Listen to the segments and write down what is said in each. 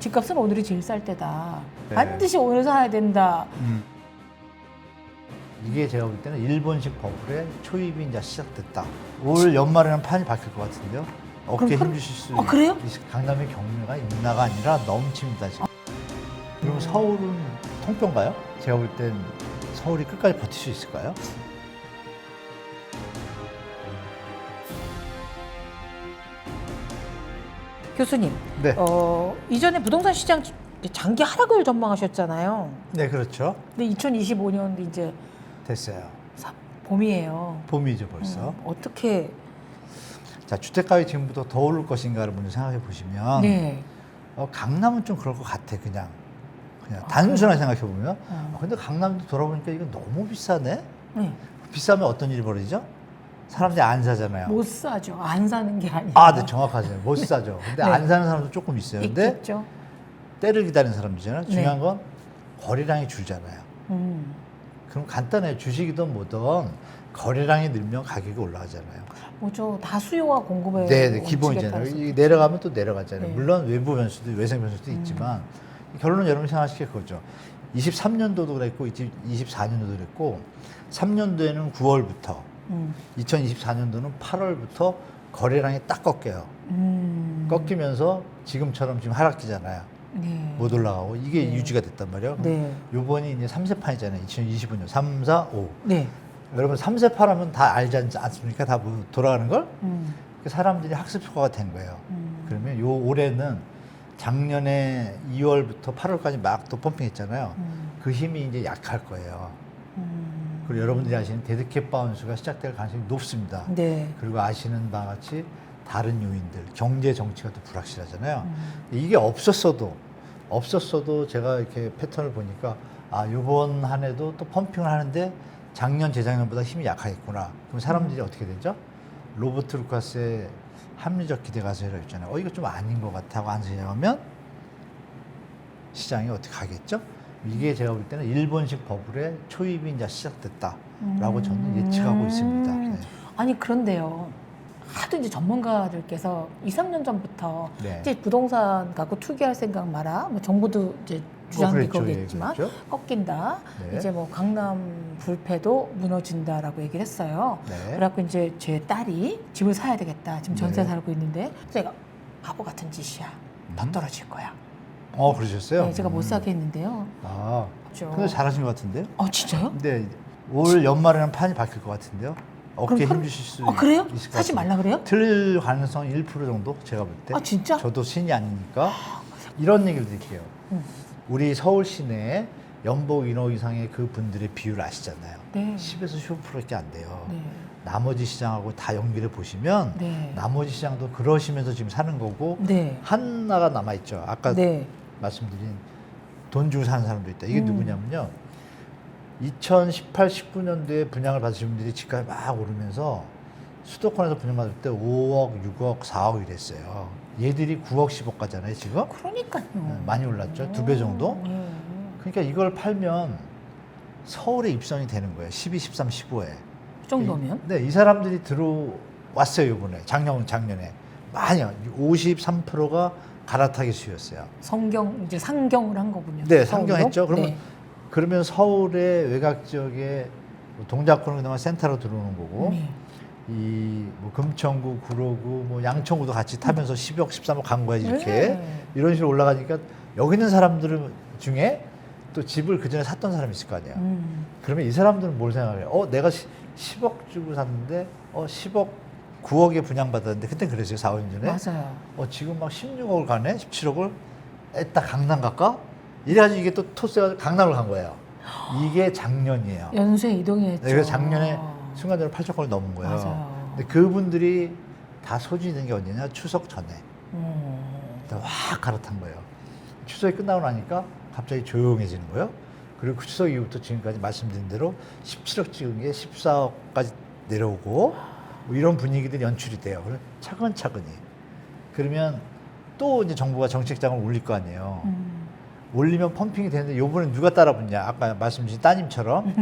집값은 오늘이 제일 쌀 때다. 네. 반드시 오늘 사야 된다. 이게 제가 볼 때는 일본식 버블의 초입이 이제 시작됐다. 올 연말에는 판이 바뀔 것 같은데요. 어깨 그럼 힘주실 수 그래요? 강남의 경매가 있나가 아니라 넘칩니다 지금. 그럼 서울은 통뼈인가요? 제가 볼 땐 서울이 끝까지 버틸 수 있을까요? 교수님, 네. 이전에 부동산 시장 장기 하락을 전망하셨잖아요. 네, 그렇죠. 근데 2025년도 이제 됐어요. 봄이에요. 봄이죠 벌써. 어떻게? 자, 주택가격이 지금부터 더 오를 것인가를 먼저 생각해 보시면 네. 강남은 좀 그럴 것 같아 그냥 단순하게 생각해 보면. 근데 강남도 돌아보니까 이거 너무 비싸네. 네. 비싸면 어떤 일이 벌어지죠? 사람들이 안 사잖아요. 못 사죠. 안 사는 게 아니에요. 아, 네, 정확하세요. 못 사죠. 근데 네. 안 사는 사람도 조금 있어요. 근데 있겠죠. 때를 기다리는 사람들이잖아요. 중요한 네. 건 거래량이 줄잖아요. 그럼 간단해요. 주식이든 뭐든 거래량이 늘면 가격이 올라가잖아요. 뭐죠? 다 수요와 공급의 네, 원칙에 기본이잖아요. 따라서 이게 내려가면 또 내려가잖아요. 네. 물론 외부 변수도 외생 변수도 있지만 결론은 여러분이 생각하시길 그거죠. 23년도도 그랬고 24년도도 그랬고 3년도에는 9월부터 2024년도는 8월부터 거래량이 딱 꺾여요. 꺾이면서 지금처럼 지금 하락기잖아요. 네. 못 올라가고 이게 네. 유지가 됐단 말이에요. 네. 요번이 이제 3세판이잖아요. 2025년 3, 4, 5. 네. 여러분 3세판 하면 다 알지 않습니까? 다 뭐 돌아가는 걸? 음. 사람들이 학습 효과가 된 거예요. 그러면 요 올해는 작년에 2월부터 8월까지 막 또 펌핑했잖아요. 그 힘이 이제 약할 거예요. 그리고 여러분들이 아시는 데드캣 바운스가 시작될 가능성이 높습니다. 네. 그리고 아시는 바와 같이 다른 요인들, 경제 정치가 또 불확실하잖아요. 이게 없었어도 제가 이렇게 패턴을 보니까 아, 요번 한 해도 또 펌핑을 하는데 작년, 재작년보다 힘이 약하겠구나. 그럼 사람들이 어떻게 되죠? 로버트 루카스의 합리적 기대 가설이라고 있잖아요. 이거 좀 아닌 것 같아 하고 안세냐면 시장이 어떻게 가겠죠? 이게 제가 볼 때는 일본식 버블의 초입이 이제 시작됐다라고 저는 예측하고 있습니다. 네. 아니 그런데요. 하도 이제 전문가들께서 2, 3년 전부터 네. 이제 부동산 갖고 투기할 생각 마라. 뭐 정부도 이제 주장이 그랬죠. 거겠지만 그랬죠. 꺾인다. 네. 이제 뭐 강남 불패도 무너진다라고 얘기를 했어요. 네. 그래갖고 이제 제 딸이 집을 사야 되겠다. 지금 전세 네. 살고 있는데 제가 바보 같은 짓이야. 더 떨어질 거야. 그러셨어요? 네, 제가 못 사게 했는데요. 아, 그렇죠. 근데 잘하신 것 같은데요? 진짜요? 근데 올 연말에는 판이 바뀔 것 같은데요? 어깨 그럼 힘주실 수 그래요? 있을 것 사지 같아요. 말라 그래요? 틀릴 가능성 1% 정도 제가 볼 때. 진짜? 저도 신이 아니니까 이런 얘기를 드릴게요. 우리 서울 시내 연봉 1억 이상의 그 분들의 비율 아시잖아요. 네. 10에서 15%밖에 안 돼요. 네. 나머지 시장하고 다 연결해 보시면 네. 나머지 시장도 그러시면서 지금 사는 거고 네. 하나가 남아 있죠. 아까 네. 말씀드린 돈 주고 사는 사람도 있다. 이게 누구냐면요. 2018, 19년도에 분양을 받으신 분들이 집값이 막 오르면서 수도권에서 분양받을 때 5억, 6억, 4억 이랬어요. 얘들이 9억, 10억 가잖아요, 지금. 그러니까요. 많이 올랐죠. 2배 정도. 네. 그러니까 이걸 팔면 서울에 입성이 되는 거예요. 12, 13, 15에. 그 정도면? 네, 이 사람들이 들어왔어요, 이번에. 작년에. 많이요. 53%가 갈아타기 수였어요. 이제 상경을 한 거군요. 네, 서울로? 상경했죠. 그러면, 네. 그러면 서울의 외곽 지역에 동작구는 그나마 센터로 들어오는 거고, 네. 뭐 금천구, 구로구, 뭐 양천구도 같이 타면서 10억, 13억 간 거야, 이렇게. 네. 이런 식으로 올라가니까 여기 있는 사람들 중에 또 집을 그 전에 샀던 사람이 있을 거 아니에요. 그러면 이 사람들은 뭘 생각해요? 내가 10억 주고 샀는데, 10억, 9억에 분양받았는데, 그때 그랬어요, 4, 5년 전에. 맞아요. 지금 막 16억을 가네? 17억을? 에따 강남 갈까? 이래가지고 이게 또 토스가 강남을 간 거예요. 이게 작년이에요. 연쇄 이동했죠. 그래서 작년에 순간적으로 8천 건을 넘은 거예요. 맞아요. 근데 그분들이 다 소진이 된 게 언제냐? 추석 전에. 확 갈아탄 거예요. 추석이 끝나고 나니까 갑자기 조용해지는 거예요. 그리고 그 추석 이후부터 지금까지 말씀드린 대로 17억 찍은 게 14억까지 내려오고 뭐 이런 분위기들이 연출이 돼요. 그럼 차근차근히. 그러면 또 이제 정부가 정책장을 올릴 거 아니에요. 올리면 펌핑이 되는데 요번에 누가 따라붙냐. 아까 말씀 주신 따님처럼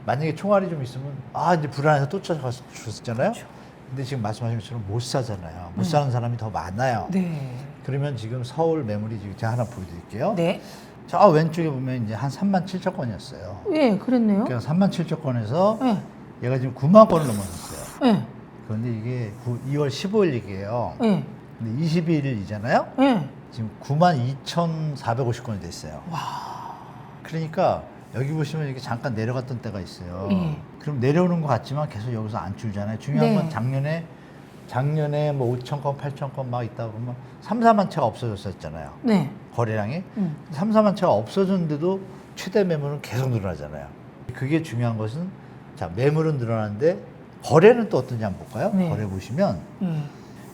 만약에 총알이 좀 있으면 이제 불안해서 또 쫓아갔었잖아요. 그렇죠. 근데 지금 말씀하신 것처럼 못 사잖아요. 못 사는 사람이 더 많아요. 네. 그러면 지금 서울 매물이 지금 제가 하나 보여드릴게요. 네. 저 왼쪽에 보면 이제 한 3만 7천 건이었어요. 예, 그랬네요. 그러니까 3만 7천 건에서 예. 얘가 지금 9만 건을 넘어섰어요. 예. 그런데 이게 2월 15일 얘기예요. 예. 근데 22일이잖아요. 예. 지금 9만 2,450건이 됐어요. 와. 그러니까 여기 보시면 이렇게 잠깐 내려갔던 때가 있어요. 예. 그럼 내려오는 것 같지만 계속 여기서 안 줄잖아요. 중요한 네. 건 작년에 뭐 5천 건, 8천 건 막 있다 보면 3, 4만 채가 없어졌었잖아요. 네. 거래량이 3, 4만 채가 없어졌는데도 최대 매물은 계속 늘어나잖아요. 그게 중요한 것은 자 매물은 늘어나는데 거래는 또 어떤지 한번 볼까요? 네. 거래 보시면 예.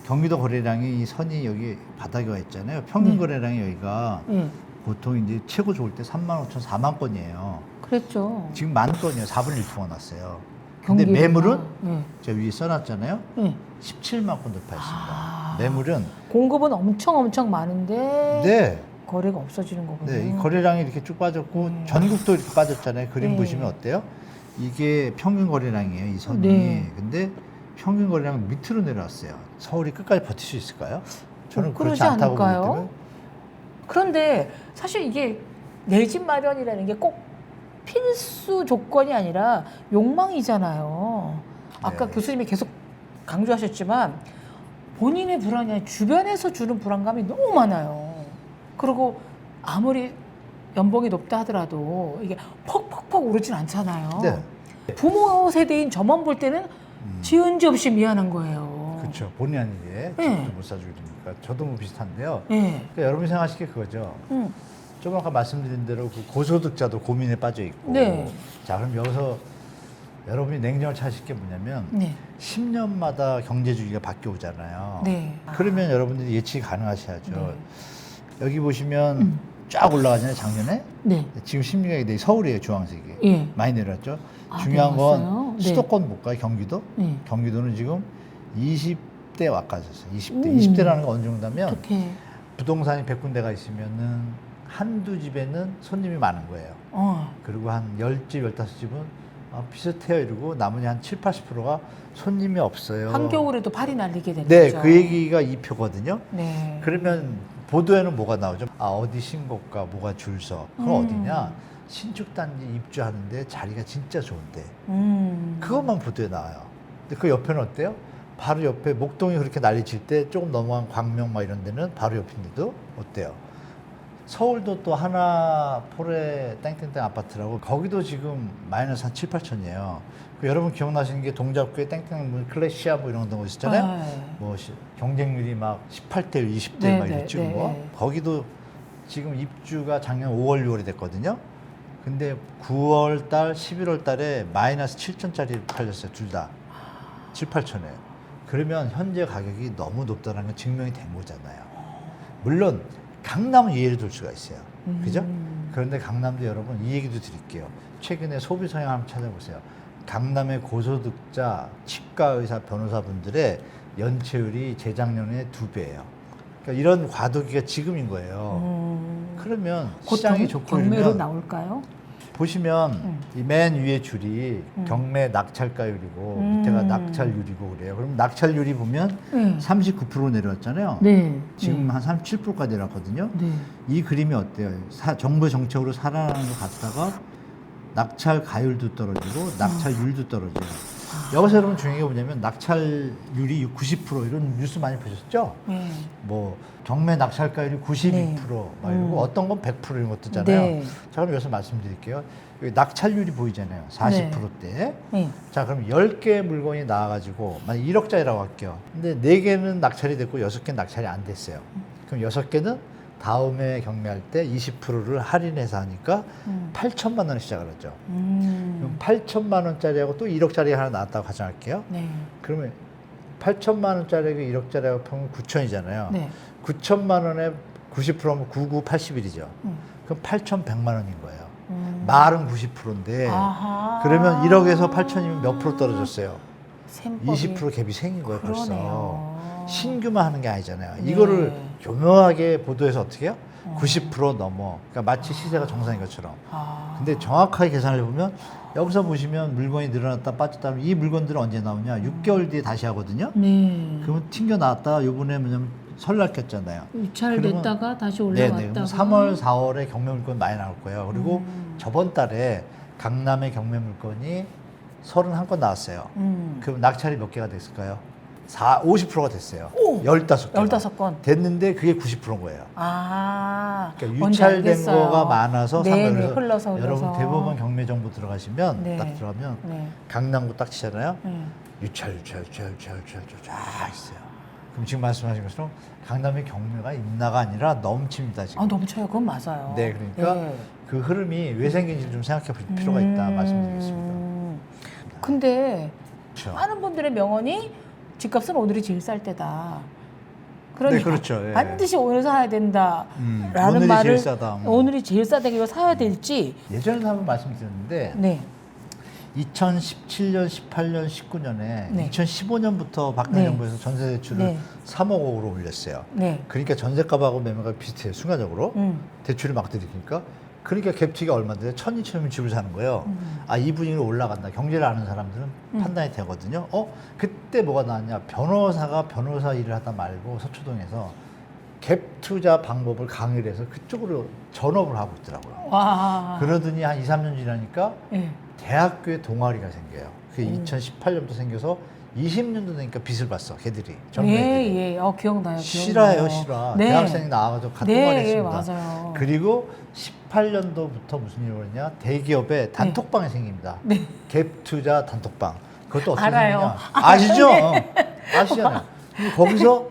경기도 거래량이 이 선이 여기 바닥에 와 있잖아요. 평균 네. 거래량이 여기가 예. 보통 이제 최고 좋을 때 3만 5천, 4만 건이에요. 그랬죠. 지금 만 건이에요. 4분의 1토가 났어요. 근데 경기도가. 매물은 예. 제가 위에 써놨잖아요. 예. 17만 건 돌파했습니다. 아. 매물은 공급은 엄청 많은데 네, 거래가 없어지는 거군요. 네, 이 거래량이 이렇게 쭉 빠졌고 전국도 이렇게 빠졌잖아요. 그림 네. 보시면 어때요? 이게 평균 거래량이에요. 이 선이. 네. 근데 평균 거래량은 밑으로 내려왔어요. 서울이 끝까지 버틸 수 있을까요? 저는 그러지 그렇지 않다고 보기 않을까요? 때문에 그런데 사실 이게 내 집 마련이라는 게 꼭 필수 조건이 아니라 욕망이잖아요. 아까 네. 교수님이 계속 강조하셨지만 본인의 불안이 아니라 주변에서 주는 불안감이 너무 많아요. 그리고 아무리 연봉이 높다 하더라도 이게 퍽퍽퍽 오르진 않잖아요. 네. 부모 세대인 저만 볼 때는 지은 지 없이 미안한 거예요. 그렇죠. 본의 아니게 네. 집도 못 사주고 이러니까 저도 뭐 비슷한데요. 네. 그러니까 여러분이 생각하실 게 그거죠. 음. 좀 아까 말씀드린 대로 그 고소득자도 고민에 빠져 있고. 네. 자, 그럼 여기서 여러분이 냉정을 찾으실 게 뭐냐면 네. 10년마다 경제 주기가 바뀌어 오잖아요. 네. 그러면 여러분들이 예측이 가능하셔야죠. 네. 여기 보시면 쫙 올라가잖아요, 작년에. 네. 지금 16년이 서울이에요, 주황색이. 예. 많이 내려왔죠. 아, 중요한 건 내려왔어요? 네. 수도권 볼까요, 경기도? 네. 경기도는 지금 20대 와까졌어요. 20대. 음. 20대라는 건 어느 정도냐면 어떻게? 부동산이 100군데가 있으면은 한두 집에는 손님이 많은 거예요. 그리고 한 10집, 15집은 비슷해요 이러고 나머지 한 7, 80%가 손님이 없어요. 한겨울에도 팔이 날리게 되는 네, 거죠. 그 얘기가 이 표거든요. 네. 그러면 보도에는 뭐가 나오죠? 어디 신고가 뭐가 줄 서. 그건 어디냐? 신축 단지 입주하는데 자리가 진짜 좋은데. 그것만 보도에 나와요. 근데 그 옆에는 어때요? 바로 옆에 목동이 그렇게 난리칠 때 조금 넘어간 광명 막 이런 데는 바로 옆인데도 어때요? 서울도 또 하나 포레 땡땡땡 아파트라고 거기도 지금 마이너스 한 7, 8천이에요. 여러분 기억나시는 게 동작구에 땡땡 뭐 클래시아 뭐 이런 거 있었잖아요. 네. 뭐 경쟁률이 막 18대 1, 20대 네, 막 네, 이랬죠. 네. 뭐. 거기도 지금 입주가 작년 5월, 6월이 됐거든요. 근데 9월 달, 11월 달에 마이너스 7천짜리 팔렸어요. 둘 다. 7, 8천에. 그러면 현재 가격이 너무 높다는 건 증명이 된 거잖아요. 물론 강남은 이해를 둘 수가 있어요. 그죠? 그런데 강남도 여러분 이 얘기도 드릴게요. 최근에 소비 성향 한번 찾아보세요. 강남의 고소득자 치과 의사 변호사분들의 연체율이 재작년에 2배예요. 그러니까 이런 과도기가 지금인 거예요. 그러면 곧 시장이 좋고 경매로 이러면 나올까요? 보시면 이 맨 위에 줄이 경매 낙찰가율이고 밑에가 낙찰률이고 그래요. 그럼 낙찰률이 보면 39% 내려왔잖아요. 네. 지금 한 37%까지 내려왔거든요. 네. 이 그림이 어때요? 정부 정책으로 살아나는 것 같다가 낙찰 가율도 떨어지고 낙찰률도 떨어져요. 여기서 여러분 중요한 게 뭐냐면 낙찰률이 90% 이런 뉴스 많이 보셨죠? 네. 뭐 경매 낙찰가율이 92% 네. 막 이러고 어떤 건 100% 이런 것도 있잖아요. 네. 자, 그럼 여기서 말씀드릴게요. 여기 낙찰률이 보이잖아요. 40%대. 네. 자, 그럼 10개의 물건이 나와가지고 만약 1억짜리라고 할게요. 근데 4개는 낙찰이 됐고 6개는 낙찰이 안 됐어요. 그럼 6개는 다음에 경매할 때 20%를 할인해서 하니까 8천만 원에 시작을 하죠. 그럼 8천만 원짜리하고 또 1억짜리 하나 나왔다고 가정할게요. 네. 그러면 8천만 원짜리하고 1억짜리하고 평균 9천이잖아요. 네. 9천만 원에 90%면 99, 81이죠. 그럼 8,100만 원인 거예요. 말은 90%인데 아하. 그러면 1억에서 8천이면 몇 프로 떨어졌어요? 셈법이 20% 갭이 생긴 거예요, 벌써. 그러네요. 신규만 하는 게 아니잖아요. 네. 이거를 교묘하게 보도해서 어떻게 해요? 90% 넘어. 그러니까 마치 시세가 정상인 것처럼. 근데 정확하게 계산을 해보면 여기서 보시면 물건이 늘어났다 빠졌다 하면 이 물건들은 언제 나오냐? 6개월 뒤에 다시 하거든요. 네. 그러면 튕겨 나왔다가 요번에 뭐냐면 설날 꼈잖아요. 유찰됐다가 다시 네네. 올라갔다가. 그럼 3월, 4월에 경매 물건 많이 나올 거예요. 그리고 저번 달에 강남의 경매 물건이 31건 나왔어요. 그럼 낙찰이 몇 개가 됐을까요? 50%가 됐어요. 오! 15개. 15건. 됐는데 그게 90%인 거예요. 아. 그러니까 뭔지 유찰된 알겠어요. 거가 많아서 네, 상가를 네, 해서 흘러서 여러분 대법원 경매 정보 들어가시면 네. 딱 들어가면 네. 강남구 딱 치잖아요. 네. 유찰 쫙 있어요. 그럼 지금 말씀하신 것처럼 강남의 경매가 있나가 아니라 넘칩니다 지금. 아, 넘쳐요. 그건 맞아요. 네, 그러니까 네. 그 흐름이 왜 생긴지 좀 생각해 볼 필요가 있다 말씀드리겠습니다. 근데 그렇죠. 많은 분들의 명언이 집값은 오늘이 제일 쌀 때다. 그러니까 네, 그렇죠. 예. 반드시 오늘 사야 된다라는 오늘이 말을 제일 싸다. 오늘이 제일 싸다 이거 사야 될지. 예전에도 한번 말씀드렸는데 네. 2017년, 18년, 19년에 네. 2015년부터 박근혜 네. 정부에서 전세 대출을 네. 3억 원으로 올렸어요. 네. 그러니까 전세값하고 매매가 비슷해요. 순간적으로 대출을 막 드리니까. 그러니까 갭티가 얼마인데 1,000, 2,000이면 집을 사는 거예요. 아, 이 분위기로 올라간다. 경제를 아는 사람들은 판단이 되거든요. 그때 뭐가 나왔냐. 변호사가 변호사 일을 하다 말고 서초동에서 갭 투자 방법을 강의를 해서 그쪽으로 전업을 하고 있더라고요. 와. 그러더니 한 2, 3년 지나니까 네. 대학교에 동아리가 생겨요. 그게 2018년부터 생겨서 20년도 되니까 빚을 봤어. 걔들이. 전매들이. 예, 예. 기억나요. 실화예요, 실화. 네. 대학생이 나와가지고 같은 네, 동아리 예, 했습니다. 맞아요. 그리고 18년도부터 무슨 일이 벌어졌냐? 대기업에 단톡방이 생깁니다. 네. 갭 투자 단톡방. 그것도 어떻게 알아요. 생기냐? 아시죠? 아시잖아요. 근데 거기서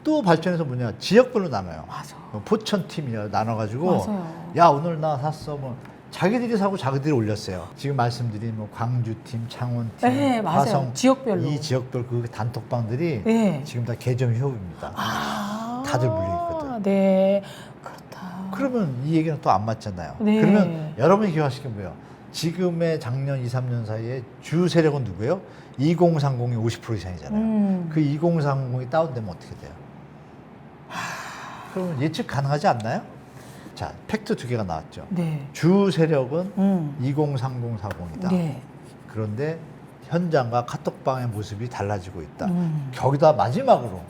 또 발전해서 뭐냐? 지역별로 나눠요. 맞아. 포천팀이라 나눠가지고 맞아요. 야 오늘 나 샀어 뭐 자기들이 사고 자기들이 올렸어요. 지금 말씀드린 뭐 광주팀, 창원팀, 네, 맞아요. 화성 지역별로. 이 지역별 그 단톡방들이 네. 지금 다 개점 휴업입니다. 아. 다들 물려있거든. 네. 그렇다. 그러면 이 얘기는 또 안 맞잖아요. 네. 그러면 여러분이 기억하실 게 뭐예요? 지금의 작년 2, 3년 사이에 주 세력은 누구예요? 2030이 50% 이상이잖아요. 그 2030이 다운되면 어떻게 돼요? 그러면 예측 가능하지 않나요? 자, 팩트 두 개가 나왔죠. 네. 주 세력은 203040이다. 네. 그런데 현장과 카톡방의 모습이 달라지고 있다. 거기다 마지막으로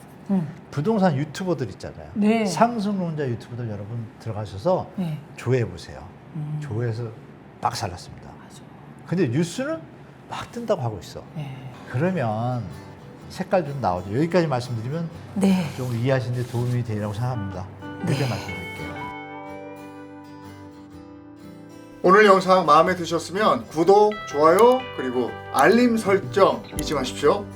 부동산 유튜버들 있잖아요. 네. 상승론자 유튜버들 여러분 들어가셔서 네. 조회해 보세요. 조회해서 막 살랐습니다. 맞아. 근데 뉴스는 막 뜬다고 하고 있어. 네. 그러면 색깔 좀 나오죠. 여기까지 말씀드리면 네. 좀 이해하시는 데 도움이 되리라고 생각합니다. 이렇게 말씀드릴게요. 오늘 영상 마음에 드셨으면 구독, 좋아요, 그리고 알림 설정 잊지 마십시오.